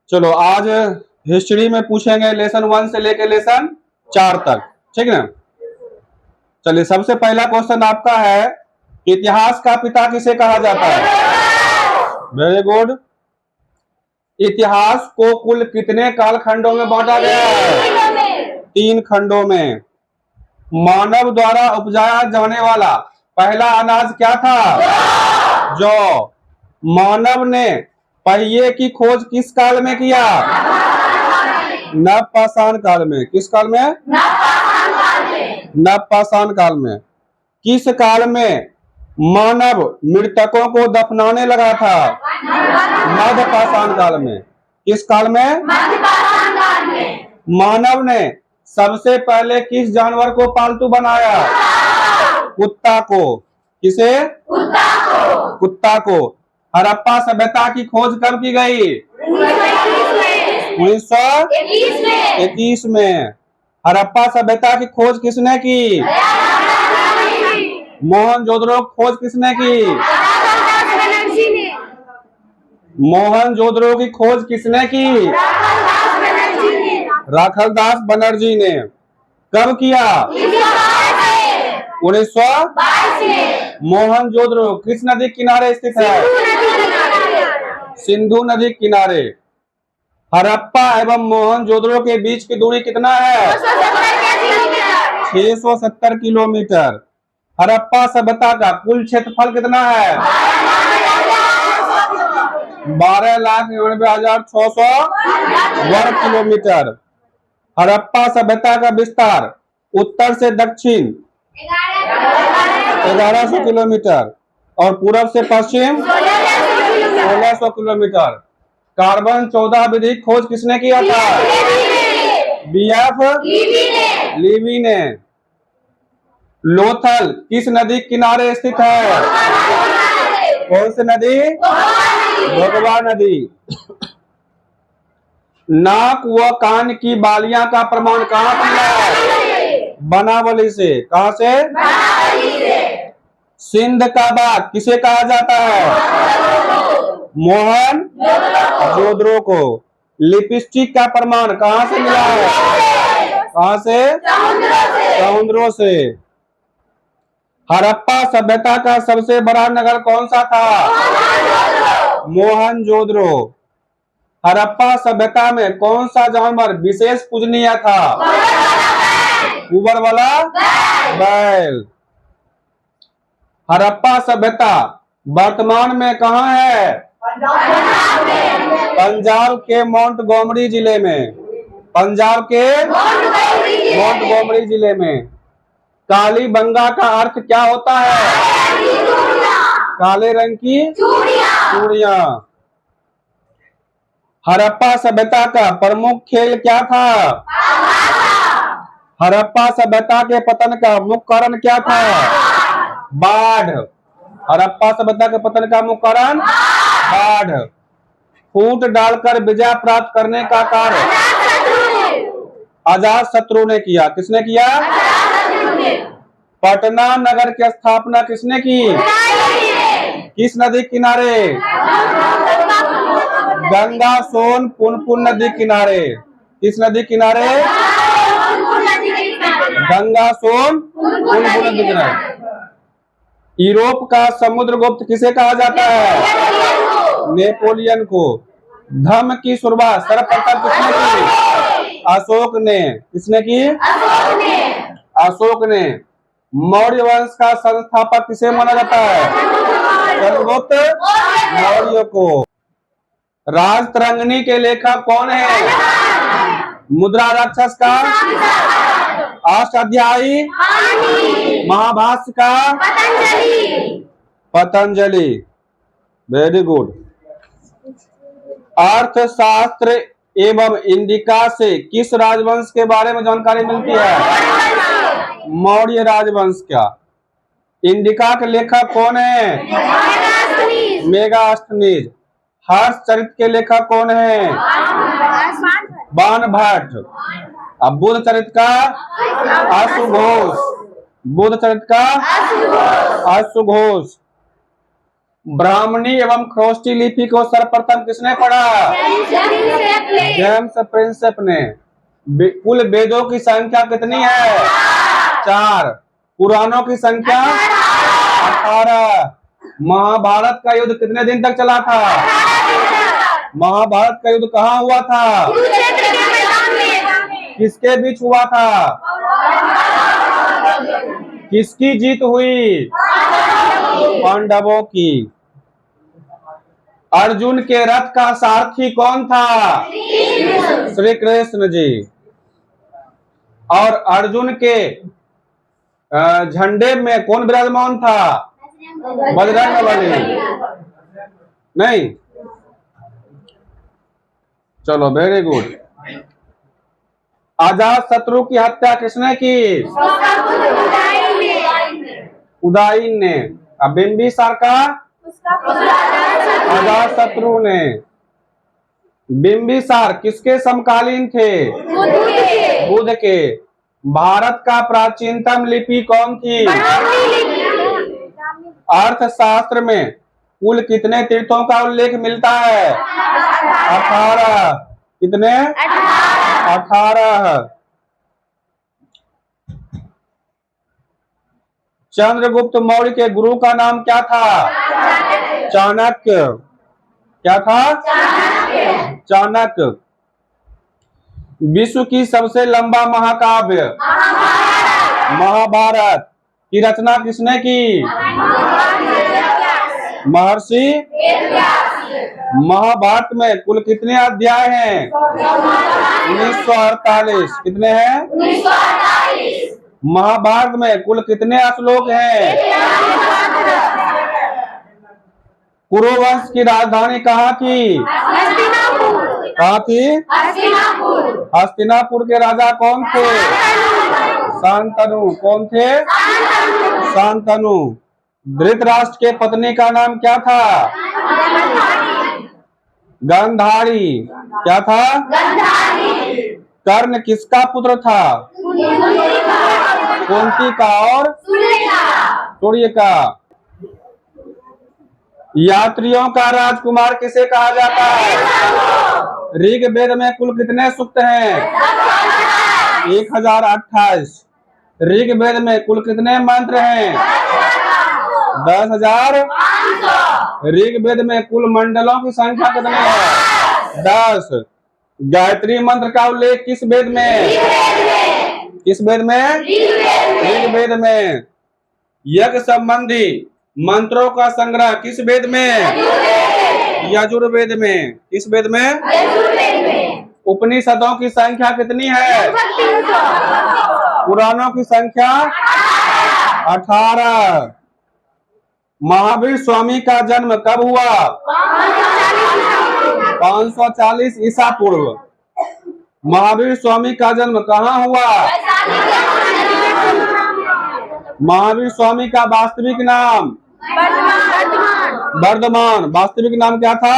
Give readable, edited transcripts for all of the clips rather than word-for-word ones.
चलो आज हिस्ट्री में पूछेंगे लेसन 1 से लेके लेसन 4 तक, ठीक ना। चलिए सबसे पहला क्वेश्चन आपका है, इतिहास का पिता किसे कहा जाता है? Very good. इतिहास को कुल कितने कालखंडों में बांटा गया है? 3 खंडों में। मानव द्वारा उपजाया जाने वाला पहला अनाज क्या था? जौ। मानव ने पहिए की खोज किस काल में किया? नवपाषाण काल में। किस काल में? नवपाषाण काल में। किस काल में मानव मृतकों को दफनाने लगा था? मध्यपाषाण काल में। किस काल में? मानव ने सबसे पहले किस जानवर को पालतू बनाया? कुत्ता को। किसे? कुत्ता को। हड़प्पा सभ्यता की खोज कब की गई? 1921 में। हड़प्पा सभ्यता की खोज किसने की? मोहनजोदड़ो खोज किसने की? मोहनजोदड़ो की खोज किसने की? राखालदास बनर्जी ने। कब किया? 1922। मोहनजोदड़ो किस नदी किनारे स्थित है? सिंधु नदी किनारे। हड़प्पा एवं मोहनजोदड़ो के बीच की दूरी कितना है? 670 किलोमीटर। हड़प्पा सभ्यता का कुल क्षेत्रफल कितना है? 12,99,600 वर्ग किलोमीटर। हड़प्पा सभ्यता का विस्तार उत्तर से दक्षिण 1100 किलोमीटर और पूर्व से पश्चिम 1600 किलोमीटर। कार्बन 14 विधि खोज किसने किया था? बीएफ लीवी ने। लोथल किस नदी किनारे स्थित है? कौन सी नदी? भोगवा नदी। नाक व कान की बालियां का प्रमाण कहाँ से मिला है? बनावली से। कहाँ से? सिंध का बाग किसे कहा जाता है? मोहनजोदड़ो को। लिपस्टिक का प्रमाण कहाँ से मिला है? कहाँ से? समुद्रों से। हड़प्पा सभ्यता का सबसे बड़ा नगर कौन सा था? मोहनजोदड़ो। हड़प्पा सभ्यता में कौन सा जानवर विशेष पूजनीय था? ऊबर वाला बैल। हड़प्पा सभ्यता वर्तमान में कहाँ है? पंजाब के मोंटगोमरी जिले में। पंजाब के मोंटगोमरी जिले में। कालीबंगा का अर्थ क्या होता है? काले रंग की चूड़ियां। हड़प्पा सभ्यता का प्रमुख खेल क्या था? हड़प्पा सभ्यता के पतन का मुख्य कारण क्या था? बाढ़। हड़प्पा सभ्यता के पतन का मुख्य कारण बाढ़। फूट डालकर विजय प्राप्त करने का कार्य अजातशत्रु ने किया। किसने किया? पटना नगर की स्थापना किसने की? किस नदी किनारे? गंगा सोन पुनपुन नदी किनारे। किस नदी किनारे? गंगा सोन पुनपुन नदी किनारे। यूरोप का समुद्रगुप्त किसे कहा जाता है? नेपोलियन को। धर्म की शुरुआत सर्वप्रथम किसने की? अशोक ने। किसने की? अशोक ने। मौर्य वंश का संस्थापक किसे माना जाता है? चंद्रगुप्त मौर्य को। राजतरंगिणी के लेखक कौन है? मुद्रा राक्षस का अष्टाध्यायी। महाभाष्य का पतंजलि। Very good. अर्थशास्त्र एवं इंडिका से किस राजवंश के बारे में जानकारी मिलती है? मौर्य राजवंश का। इंडिका के लेखक कौन है? मेगास्थनीज। हर्षचरित के लेखक कौन है? बाणभट्ट। अब बुद्ध चरित का अश्वघोष। बुद्ध चरित का अश्वघोष। ब्राह्मणी एवं ख्रोष्टी लिपि को सर्वप्रथम किसने पढ़ा? जेम्स प्रिंसेप ने। कुल वेदों की संख्या कितनी है? 4। पुराणों की संख्या 18। महाभारत का युद्ध कितने दिन तक चला था? महाभारत का युद्ध कहाँ हुआ था? किसके बीच हुआ था? किसकी जीत हुई? पांडवों की। अर्जुन के रथ का सारथी कौन था? श्री कृष्ण जी। और अर्जुन के झंडे में कौन विराजमान था? बजरंगबली। नहीं, चलो वेरी गुड। अजात शत्रु की हत्या किसने की? उदयन ने। अब बिंबिसार का? अजात शत्रु ने। बिंबिसार किसके समकालीन थे? बुद्ध के। भारत का प्राचीनतम लिपि कौन थी? अर्थशास्त्र में कुल कितने तीर्थों का उल्लेख मिलता है? 18। कितने? 18। चंद्रगुप्त मौर्य के गुरु का नाम क्या था? चाणक्य। क्या था? चाणक्य। विश्व की सबसे लंबा महाकाव्य महाभारत की रचना किसने की? महर्षि। महाभारत में कुल कितने अध्याय हैं? 1948। कितने हैं? महाभारत में कुल कितने श्लोक हैं? कुरुवंश की राजधानी कहाँ थी? कहाँ थी? हस्तिनापुर के राजा कौन थे? शांतनु। कौन थे? शांतनु। धृतराष्ट्र के पत्नी का नाम क्या था? गांधारी। क्या था? कर्ण किसका पुत्र था? कुंती का और सूर्य का। यात्रियों का राजकुमार किसे कहा जाता है? ऋग्वेद में कुल कितने सूक्त हैं? 1028। ऋग्वेद में कुल कितने मंत्र हैं? 10,000। ऋग्वेद में कुल मंडलों की संख्या कितनी है? 10। गायत्री मंत्र का उल्लेख किस वेद में? किस वेद में? ऋग्वेद में। यज्ञ संबंधी मंत्रों का संग्रह किस वेद में? यजुर्वेद में। किस वेद में? उपनिषदों की संख्या कितनी है? पुराणों की संख्या 18। महावीर स्वामी का जन्म कब हुआ? 540 ईसा पूर्व। महावीर स्वामी का जन्म कहाँ हुआ? महावीर स्वामी का वास्तविक नाम? वर्धमान। वास्तविक नाम क्या था?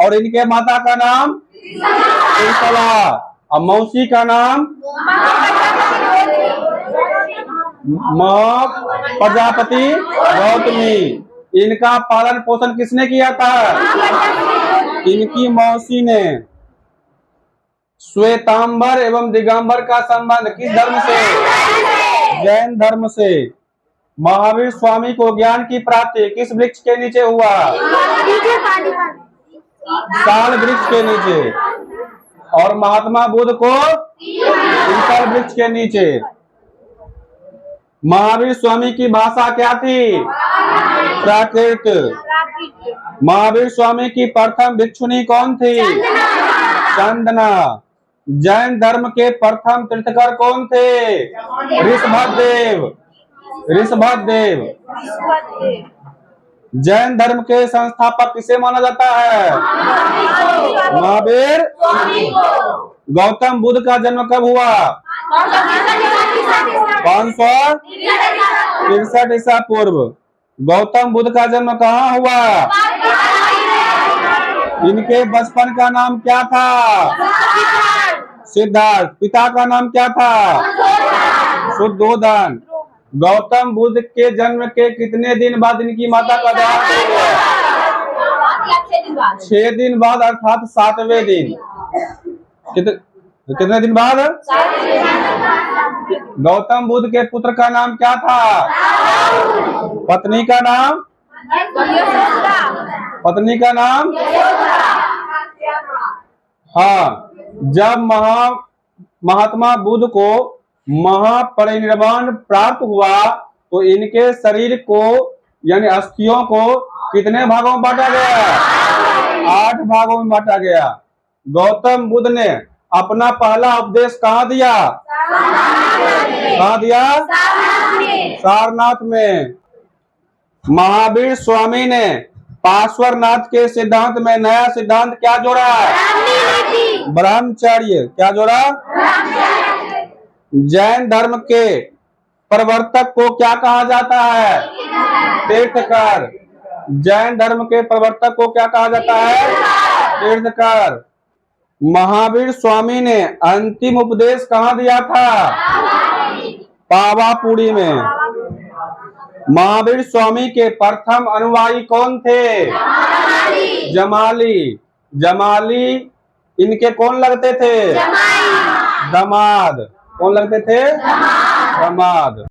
और इनके माता का नाम? कुंतला। और मौसी का नाम? प्रजापति गौतमी। इनका पालन पोषण किसने किया था? इनकी मौसी ने। श्वेतांबर एवं दिगंबर का संबंध किस धर्म से? जैन धर्म से। महावीर स्वामी को ज्ञान की प्राप्ति किस वृक्ष के नीचे हुआ? साल वृक्ष के नीचे। और महात्मा बुद्ध को पीपल वृक्ष के नीचे। महावीर स्वामी की भाषा क्या थी? प्राकृत। महावीर स्वामी की प्रथम भिक्षुणी कौन थी? चंदना। जैन धर्म के प्रथम तीर्थकर कौन थे? ऋषभदेव। ऋषभदेव। जैन धर्म के संस्थापक किसे माना जाता है? महावीर। गौतम बुद्ध का जन्म कब हुआ? 563 ईसा पूर्व। गौतम बुद्ध का जन्म कहाँ हुआ? इनके बचपन का नाम क्या था? सिद्धार्थ। पिता का नाम क्या था? शुद्धोधन। गौतम बुद्ध के जन्म के कितने दिन बाद इनकी माता का देहांत हो गया? 6 दिन बाद, अर्थात 7वें दिन। कितने दिन बाद? गौतम बुद्ध के पुत्र का नाम क्या था? पत्नी का नाम? पत्नी का नाम? हाँ, जब महात्मा बुद्ध को महापरिनिर्वाण प्राप्त हुआ तो इनके शरीर को यानी अस्थियों को कितने भागों में बांटा गया? 8 भागों में बांटा गया। गौतम बुद्ध ने अपना पहला उपदेश कहाँ दिया? कहाँ दिया? सारनाथ में। महावीर स्वामी ने पार्श्वनाथ के सिद्धांत में नया सिद्धांत क्या जोड़ा? ब्रह्मचर्य। क्या जोड़ा? जैन धर्म के प्रवर्तक को क्या कहा जाता है? तीर्थकर। जैन धर्म के प्रवर्तक को क्या कहा जाता है? तीर्थकर। महावीर स्वामी ने अंतिम उपदेश कहाँ दिया था? पावापुरी में। महावीर स्वामी के प्रथम अनुयायी कौन थे? जमाली। जमाली इनके कौन लगते थे? दामाद। कौन लगते थे? दामाद।